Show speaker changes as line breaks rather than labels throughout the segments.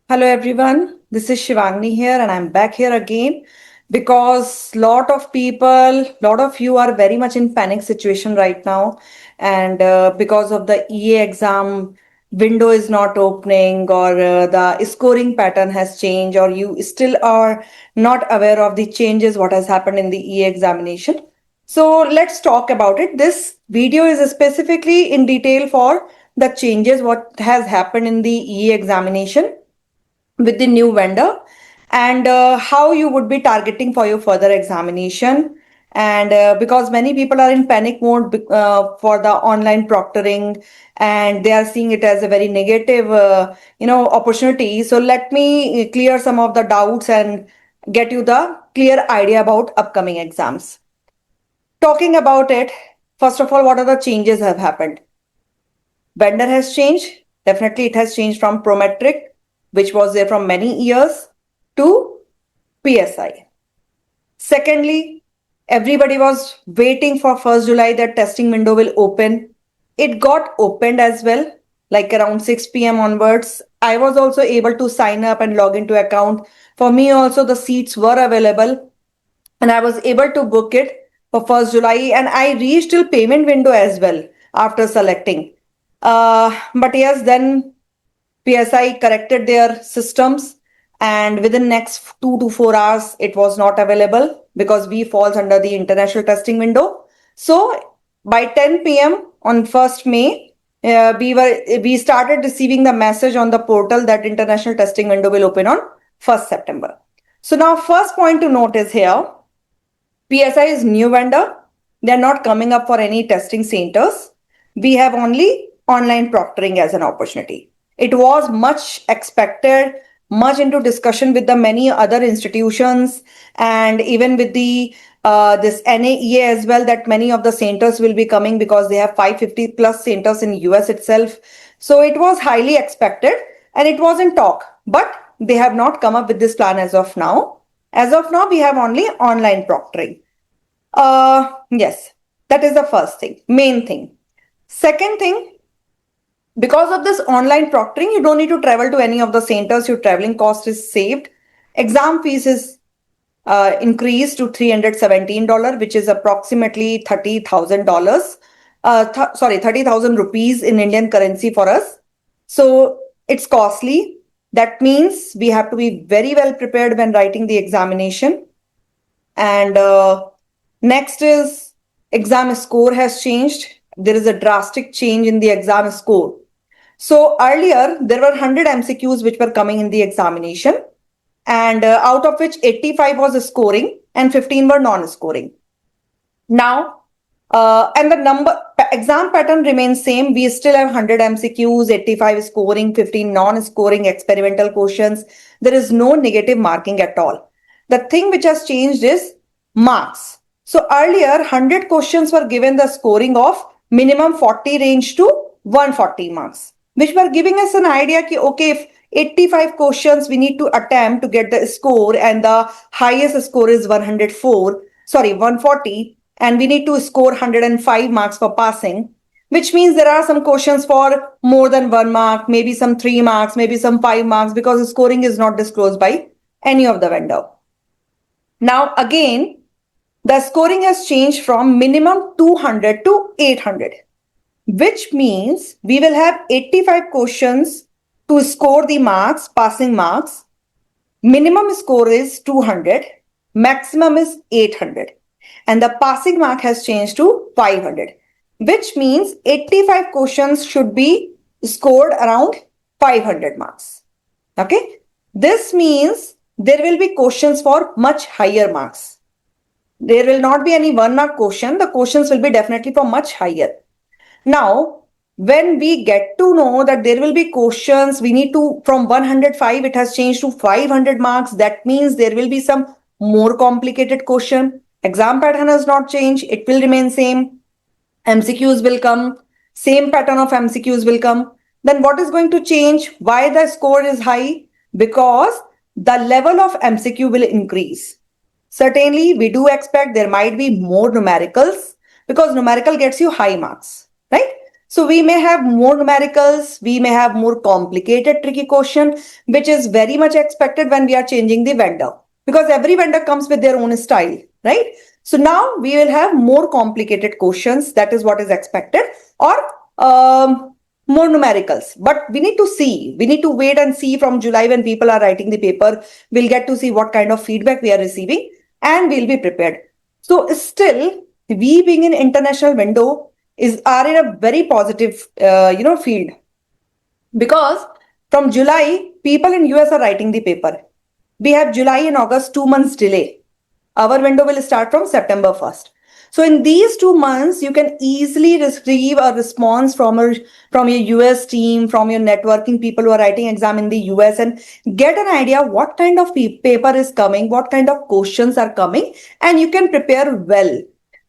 Hello everyone, this is Shivangani here and I'm back here again because lot of you are very much in panic situation right now and because of the EA exam window is not opening or the scoring pattern has changed or you still are not aware of the changes what has happened in the EA examination. So let's talk about it. This video is specifically in detail for the changes what has happened in the EA examination with the new vendor and how you would be targeting for your further examination and because many people are in panic mode for the online proctoring and they are seeing it as a very negative opportunity. So let me clear some of the doubts and get you the clear idea about upcoming exams. Talking about it, first of all, what are the changes have happened? Vendor has changed. Definitely, it has changed from Prometric, which was there from many years, to PSI. Secondly, everybody was waiting for 1st July that testing window will open. It got opened as well, like around 6 p.m. onwards. I was also able to sign up and log into account. For me also, the seats were available and I was able to book it for 1st July and I reached till payment window as well after selecting. But yes, then PSI corrected their systems and within next 2 to 4 hours it was not available because we falls under the international testing window. So by 10 p.m. on 1st May, we started receiving the message on the portal that international testing window will open on 1st September. So now first point to note is here, PSI is new vendor. They're not coming up for any testing centers. We have only online proctoring as an opportunity. It was much expected, much into discussion with the many other institutions and even with the this NAEA as well that many of the centers will be coming because they have 550 plus centers in US itself. So it was highly expected and it was in talk, but they have not come up with this plan as of now. As of now, we have only online proctoring. Yes, that is the first thing, main thing. Second thing, because of this online proctoring, you don't need to travel to any of the centers. Your traveling cost is saved. Exam fees is increased to $317, which is approximately $30,000. Sorry, 30,000 rupees in Indian currency for us. So it's costly. That means we have to be very well prepared when writing the examination. And next is exam score has changed. There is a drastic change in the exam score. So earlier, there were 100 MCQs which were coming in the examination. And out of which 85 was scoring and 15 were non-scoring. Now, and the exam pattern remains same. We still have 100 MCQs, 85 scoring, 15 non-scoring experimental questions. There is no negative marking at all. The thing which has changed is marks. So earlier, 100 questions were given the scoring of minimum 40 range to 140 marks, which were giving us an idea that, okay, if 85 questions we need to attempt to get the score and the highest score is 140, and we need to score 105 marks for passing, which means there are some questions for more than 1 mark, maybe some 3 marks, maybe some 5 marks because the scoring is not disclosed by any of the vendor. Now again, the scoring has changed from minimum 200 to 800, which means we will have 85 questions to score the marks, passing marks. Minimum score is 200, maximum is 800, and the passing mark has changed to 500, which means 85 questions should be scored around 500 marks. Okay, this means there will be questions for much higher marks. There will not be any 1 mark question. The questions will be definitely for much higher. Now, when we get to know that there will be questions, we need to, from 105, it has changed to 500 marks. That means there will be some more complicated question. Exam pattern has not changed. It will remain same. MCQs will come. Same pattern of MCQs will come. Then what is going to change? Why the score is high? Because the level of MCQ will increase. Certainly, we do expect there might be more numericals because numerical gets you high marks, right? So we may have more numericals, we may have more complicated, tricky question, which is very much expected when we are changing the vendor, because every vendor comes with their own style, right? So now we will have more complicated questions. That is what is expected, or more numericals. But we need to see, we need to wait and see from July when people are writing the paper. We'll get to see what kind of feedback we are receiving and we'll be prepared. So still, we being in international window are in a very positive field, because from July people in US are writing the paper. We have July and August, 2 months delay. Our window will start from September 1st. So in these 2 months, you can easily receive a response from your US team, from your networking people who are writing exam in the US, and get an idea what kind of paper is coming, what kind of questions are coming, and you can prepare well.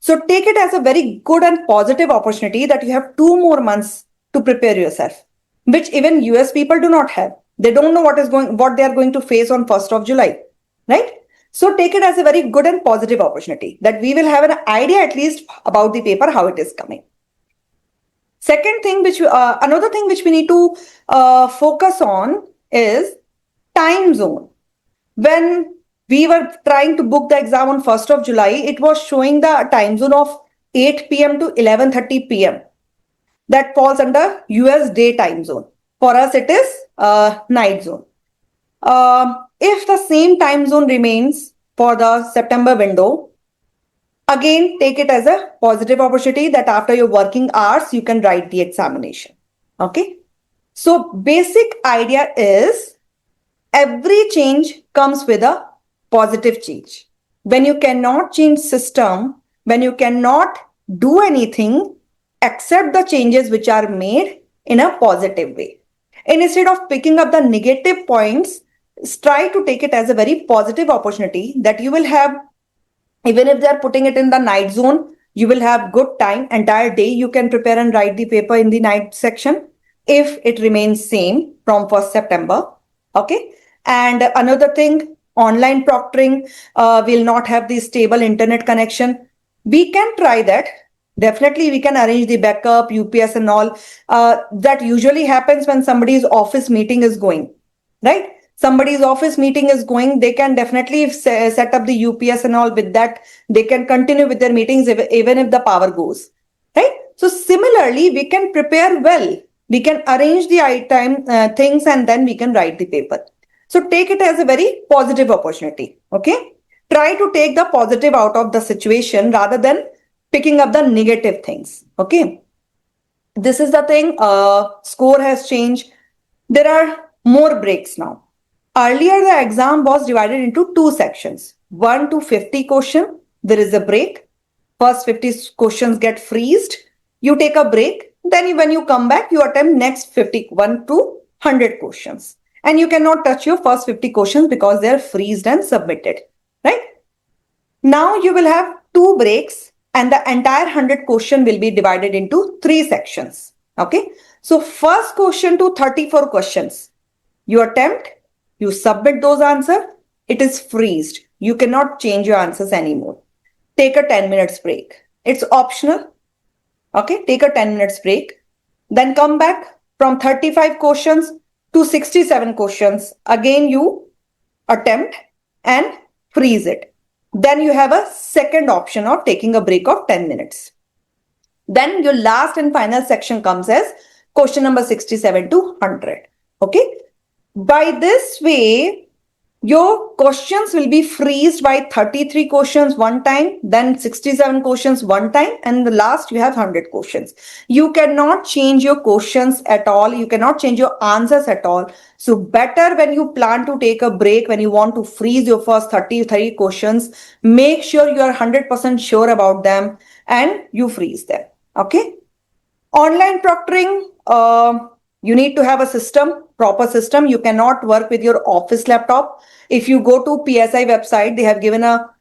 So take it as a very good and positive opportunity that you have 2 more months to prepare yourself, which even US people do not have. They don't know what they are going to face on 1st of July, right? So take it as a very good and positive opportunity that we will have an idea at least about the paper, how it is coming. Second thing, another thing which we need to focus on is time zone. When we were trying to book the exam on 1st of July, it was showing the time zone of 8 p.m. to 11:30 p.m. That falls under US day time zone. For us, it is night zone. If the same time zone remains for the September window, again, take it as a positive opportunity that after your working hours, you can write the examination. Okay. So basic idea is every change comes with a positive change. When you cannot change system, when you cannot do anything, accept the changes which are made in a positive way. And instead of picking up the negative points, try to take it as a very positive opportunity that you will have, even if they are putting it in the night zone, you will have good time, entire day you can prepare and write the paper in the night section if it remains same from 1st September. Okay. And another thing, online proctoring will not have the stable internet connection. We can try that. Definitely, we can arrange the backup, UPS and all. That usually happens when somebody's office meeting is going, right? Somebody's office meeting is going, they can definitely set up the UPS and all. With that, they can continue with their meetings even if the power goes, right? So similarly, we can prepare well. We can arrange the item things and then we can write the paper. So take it as a very positive opportunity, okay? Try to take the positive out of the situation rather than picking up the negative things, okay? This is the thing, score has changed. There are more breaks now. Earlier, the exam was divided into 2 sections, 1 to 50 question. There is a break. First 50 questions get freezed. You take a break. Then when you come back, you attempt next 51 to 100 questions. And you cannot touch your first 50 questions because they are freezed and submitted, right? Now you will have 2 breaks and the entire 100 question will be divided into 3 sections. Okay. So first question to 34 questions, you attempt, you submit those answers, it is freezed. You cannot change your answers anymore. Take a 10 minutes break. It's optional. Okay, take a 10 minutes break. Then come back from 35 questions to 67 questions. Again, you attempt and freeze it. Then you have a second option of taking a break of 10 minutes. Then your last and final section comes as question number 67 to 100. Okay. By this way, your questions will be freezed by 33 questions one time, then 67 questions one time, and the last you have 100 questions. You cannot change your questions at all. You cannot change your answers at all. So better when you plan to take a break, when you want to freeze your first 33 questions, make sure you are 100% sure about them and you freeze them. Okay. Online proctoring, you need to have a system, proper system. You cannot work with your office laptop. If you go to PSI website, they have given a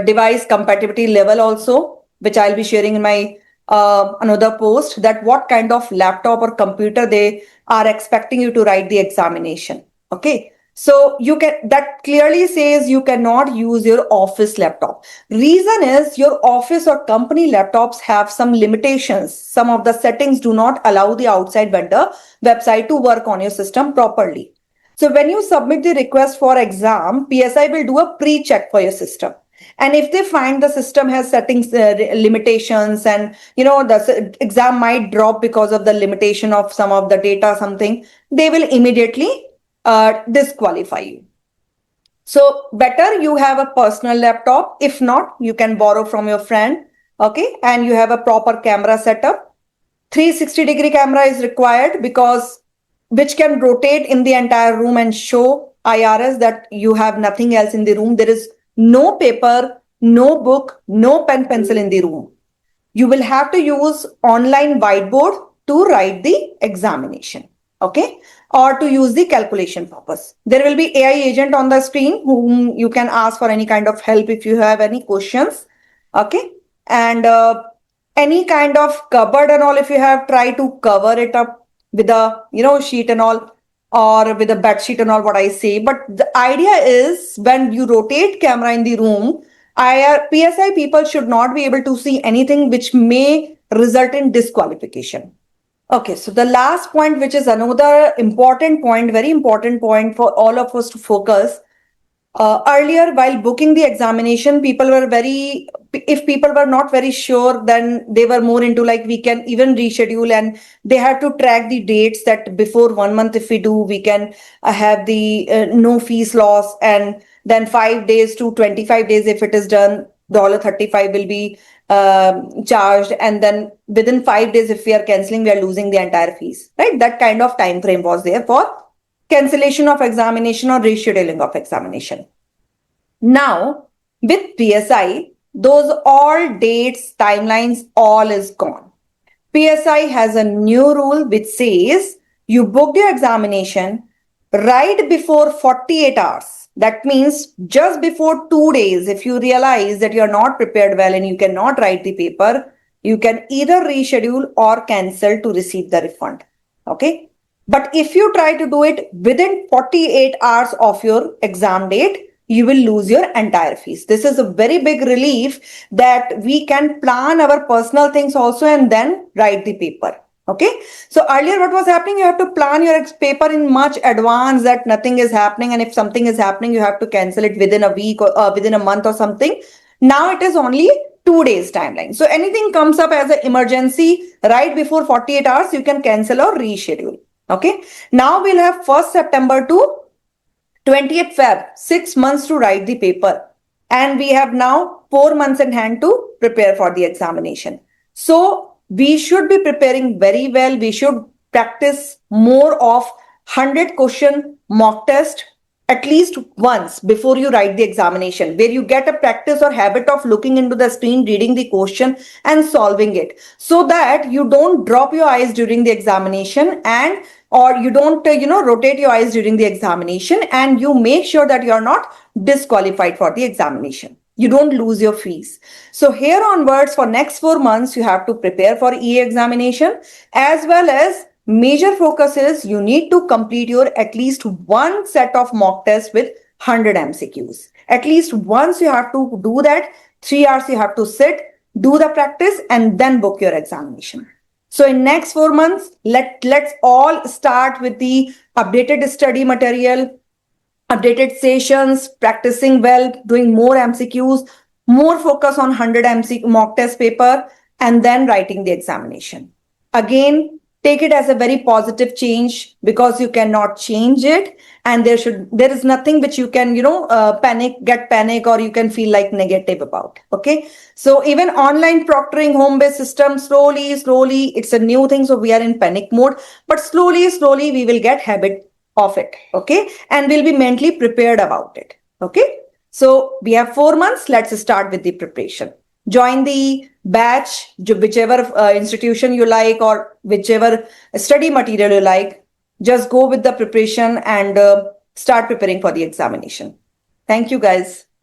device compatibility level also, which I'll be sharing in my another post, that what kind of laptop or computer they are expecting you to write the examination. Okay. So that clearly says you cannot use your office laptop. Reason is your office or company laptops have some limitations. Some of the settings do not allow the outside vendor website to work on your system properly. So when you submit the request for exam, PSI will do a pre-check for your system. And if they find the system has settings limitations, and the exam might drop because of the limitation of some of the data, something, they will immediately disqualify you. So better you have a personal laptop. If not, you can borrow from your friend. Okay. And you have a proper camera setup. 360-degree camera is required, because which can rotate in the entire room and show IRS that you have nothing else in the room. There is no paper, no book, no pen pencil in the room. You will have to use online whiteboard to write the examination. Okay. Or to use the calculation purpose. There will be AI agent on the screen whom you can ask for any kind of help if you have any questions. Okay. And any kind of cupboard and all, if you have, try to cover it up with a sheet and all, or with a bed sheet and all, what I say. But the idea is, when you rotate camera in the room, PSI people should not be able to see anything which may result in disqualification. Okay, so the last point, which is another important point, very important point for all of us to focus. Earlier, while booking the examination, if people were not very sure, then they were more into like, we can even reschedule, and they had to track the dates that before 1 month, if we do, we can have the no fees loss, and then 5 days to 25 days, if it is done, $35 will be charged, and then within 5 days, if we are canceling, we are losing the entire fees, right? That kind of time frame was there for cancellation of examination or rescheduling of examination. Now, with PSI, those all dates, timelines, all is gone. PSI has a new rule which says you booked your examination right before 48 hours. That means just before 2 days, if you realize that you're not prepared well and you cannot write the paper, you can either reschedule or cancel to receive the refund. Okay. But if you try to do it within 48 hours of your exam date, you will lose your entire fees. This is a very big relief that we can plan our personal things also and then write the paper. Okay. So earlier what was happening, you have to plan your paper in much advance, that nothing is happening. And if something is happening, you have to cancel it within a week or within a month or something. Now it is only 2 days timeline. So anything comes up as an emergency right before 48 hours, you can cancel or reschedule. Okay. Now we'll have 1st September to 20th Feb, 6 months to write the paper. And we have now 4 months in hand to prepare for the examination. So we should be preparing very well. We should practice more of 100 question mock test at least once before you write the examination, where you get a practice or habit of looking into the screen, reading the question and solving it, so that you don't drop your eyes during the examination, and or you don't rotate your eyes during the examination, and you make sure that you're not disqualified for the examination. You don't lose your fees. So here onwards, for next 4 months, you have to prepare for EA examination, as well as major focus is you need to complete your at least one set of mock tests with 100 MCQs. At least once you have to do that. 3 hours you have to sit, do the practice, and then book your examination. So in next 4 months, let's all start with the updated study material, updated sessions, practicing well, doing more MCQs, more focus on 100 MCQ mock test paper, and then writing the examination. Again, take it as a very positive change, because you cannot change it, and there is nothing which you can get panic, or you can feel like negative about. Okay, so even online proctoring, home-based system, slowly it's a new thing, so we are in panic mode, but slowly we will get habit of it. Okay, and we'll be mentally prepared about it. Okay, so we have 4 months. Let's start with the preparation. Join the batch, whichever institution you like, or whichever study material you like. Just go with the preparation and start preparing for the examination. Thank you, guys.